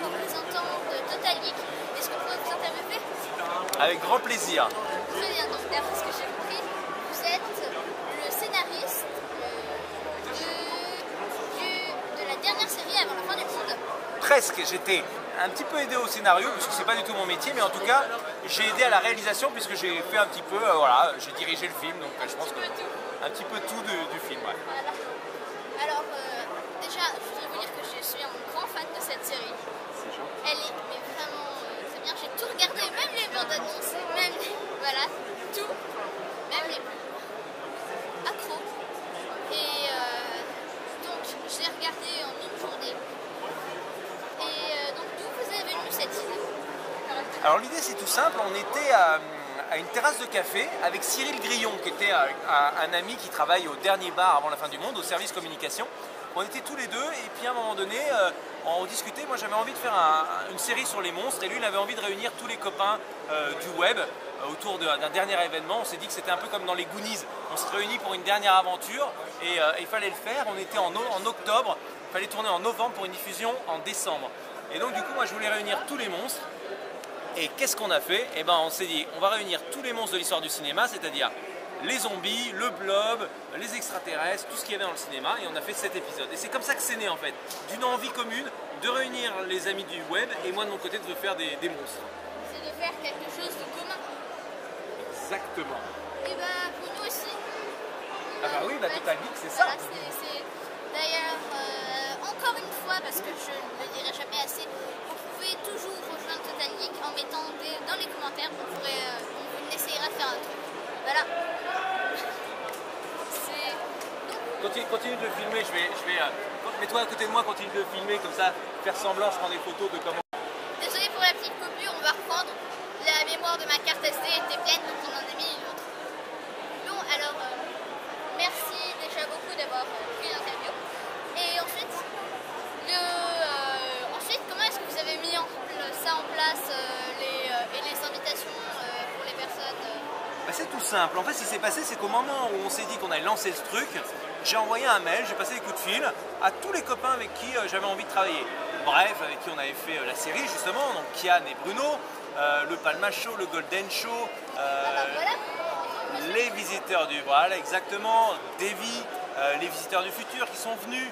représentant de Total Geek. Est-ce qu'on pourrait vous interviewer? Avec grand plaisir. Très bien, donc d'après ce que j'ai compris, vous êtes le scénariste de la dernière série avant la fin du monde. Presque, j'étais un petit peu aidé au scénario, parce que c'est pas du tout mon métier, mais en tout cas, j'ai aidé à la réalisation, puisque j'ai fait un petit peu, voilà, j'ai dirigé le film, donc je pense que un petit peu tout du film. Ouais. Voilà. Alors, déjà, je voudrais vous dire que je suis un grand fan de cette série. Elle est mais vraiment très bien. J'ai tout regardé, même les bandes annonces, même les, voilà, tout, même les plus accros. Et donc, je l'ai regardé en une journée. Et donc, d'où vous est venue cette idée? Alors l'idée c'est tout simple, on était à une terrasse de café avec Cyril Grillon, qui était un ami qui travaille au dernier bar avant la fin du monde, au service communication. On était tous les deux et puis à un moment donné, on discutait. Moi j'avais envie de faire une série sur les monstres et lui il avait envie de réunir tous les copains du web autour d'un dernier événement. On s'est dit que c'était un peu comme dans les Goonies, on se réunit pour une dernière aventure et il fallait le faire. On était en octobre, il fallait tourner en novembre pour une diffusion en décembre. Et donc du coup moi je voulais réunir tous les monstres. Et qu'est-ce qu'on a fait? Eh ben on s'est dit, on va réunir tous les monstres de l'histoire du cinéma, c'est-à-dire les zombies, le blob, les extraterrestres, tout ce qu'il y avait dans le cinéma, et on a fait 7 épisodes. Et c'est comme ça que c'est né en fait, d'une envie commune de réunir les amis du web, et moi de mon côté de faire des monstres. C'est de faire quelque chose de commun. Exactement. Et bah pour nous aussi. Ah bah oui, la Total Geek c'est ça. Voilà, d'ailleurs, encore une fois, parce que je ne le dirai jamais assez, vous pouvez toujours rejoindre Total Geek en mettant dans les commentaires, on essayera de faire un truc. Voilà. Continue de le filmer, mets-toi à côté de moi, continue de le filmer, comme ça, faire semblant, je prends des photos de comment. Désolé pour la petite coupure, on va reprendre. La mémoire de ma carte SD était pleine, donc on en a mis une autre. Bon, alors, merci déjà beaucoup d'avoir pris l'interview. Et ensuite, comment est-ce que vous avez mis ça en place, et les invitations pour les personnes Bah, c'est tout simple. En fait, ce qui s'est passé, c'est qu'au moment où on s'est dit qu'on allait lancer ce truc, j'ai envoyé un mail, j'ai passé des coups de fil à tous les copains avec qui j'avais envie de travailler. Bref, avec qui on avait fait la série justement, donc Kian et Bruno, le Palma Show, le Golden Show, les visiteurs du... Voilà, exactement, Davy, les visiteurs du futur qui sont venus.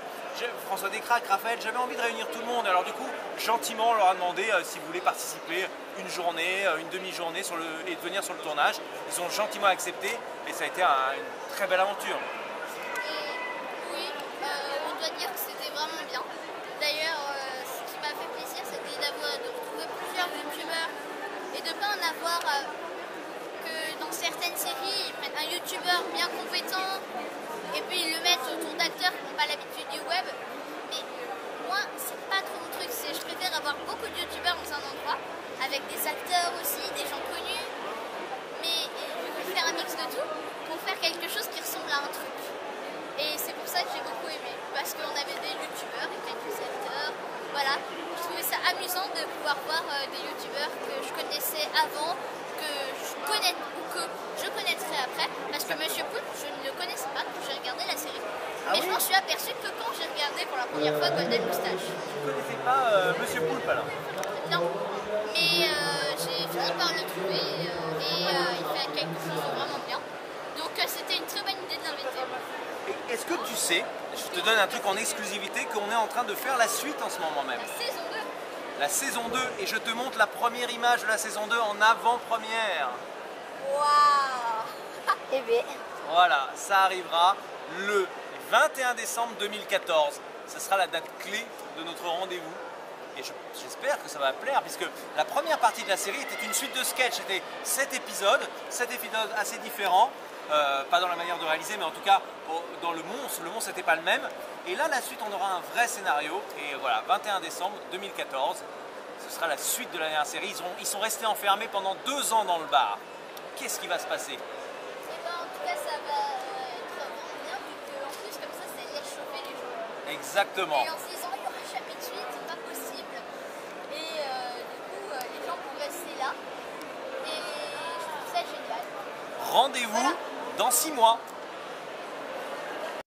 François Descraques, Raphaël, j'avais envie de réunir tout le monde. Alors du coup, gentiment, on leur a demandé s'ils voulaient participer une journée, une demi-journée et de venir sur le tournage. Ils ont gentiment accepté et ça a été une très belle aventure. Et oui, on doit dire que c'était vraiment bien. D'ailleurs, ce qui m'a fait plaisir, c'était de retrouver plusieurs youtubeurs et de ne pas en avoir que dans certaines séries, ils prennent un youtubeur bien compétent et puis ils le mettent autour d'acteurs qui n'ont pas l'habitude du web. Mais moi, c'est pas trop mon truc. Je préfère avoir beaucoup de youtubeurs dans un endroit, avec des acteurs aussi, des gens connus. Mais je veux faire un mix de tout pour faire quelque chose qui ressemble à un truc. Et c'est pour ça que j'ai beaucoup aimé. Parce qu'on avait des youtubeurs et quelques acteurs. Voilà, je trouvais ça amusant de pouvoir voir des youtubeurs que je connaissais avant, que je connaîtrai après, parce que Monsieur Poulpe, je ne le connaissais pas quand j'ai regardé la série. Mais je m'en suis aperçue que quand j'ai regardé pour la première fois Golden Moustache. Vous ne connaissez pas Monsieur Poulpe alors? Non, mais j'ai fini par le trouver et il fait quelque chose de vraiment bien. Donc c'était une très bonne idée de l'inviter. Est-ce que tu sais, je te donne un truc en exclusivité, qu'on est en train de faire la suite en ce moment même? La saison 2. La saison 2, et je te montre la première image de la saison 2 en avant-première. Waouh. Eh bien. Voilà, ça arrivera le 21 décembre 2014. Ce sera la date clé de notre rendez-vous. Et j'espère que ça va plaire, puisque la première partie de la série était une suite de sketchs. C'était 7 épisodes assez différents. Pas dans la manière de réaliser, mais en tout cas dans le monstre n'était pas le même. Et là, la suite, on aura un vrai scénario. Et voilà, 21 décembre 2014, ce sera la suite de la dernière série. Ils sont restés enfermés pendant 2 ans dans le bar. Qu'est-ce qui va se passer? Eh ben, en tout cas, ça va être vraiment bien, vu qu'en plus, comme ça laisse chauffer les gens. Exactement. Et en se disant, il y aura un chapitre suite, c'est pas possible. Et du coup, les gens vont rester là. Et je trouve ça génial. Rendez-vous dans 6 mois.